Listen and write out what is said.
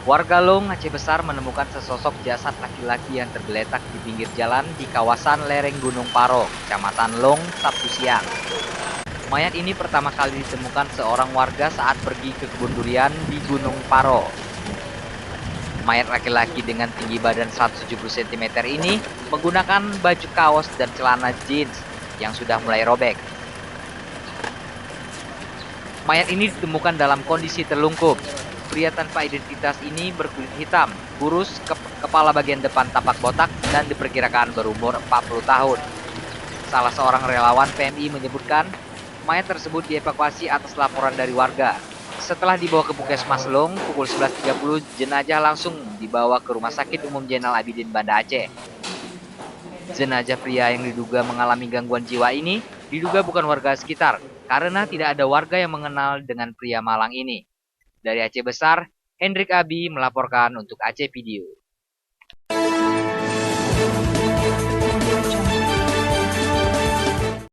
Warga Long, Aceh Besar menemukan sesosok jasad laki-laki yang tergeletak di pinggir jalan di kawasan lereng Gunung Paro, Kecamatan Long, Sabtu siang. Mayat ini pertama kali ditemukan seorang warga saat pergi ke kebun durian di Gunung Paro. Mayat laki-laki dengan tinggi badan 170 cm ini menggunakan baju kaos dan celana jeans yang sudah mulai robek. Mayat ini ditemukan dalam kondisi terlungkup. Pria tanpa identitas ini berkulit hitam, kurus, kepala bagian depan tampak botak, dan diperkirakan berumur 40 tahun. Salah seorang relawan PMI menyebutkan, mayat tersebut dievakuasi atas laporan dari warga. Setelah dibawa ke Puskesmas Long, pukul 11.30, jenazah langsung dibawa ke Rumah Sakit Umum Zainal Abidin Banda Aceh. Jenazah pria yang diduga mengalami gangguan jiwa ini diduga bukan warga sekitar, karena tidak ada warga yang mengenal dengan pria malang ini. Dari Aceh Besar, Hendrik Abi melaporkan untuk Aceh Video.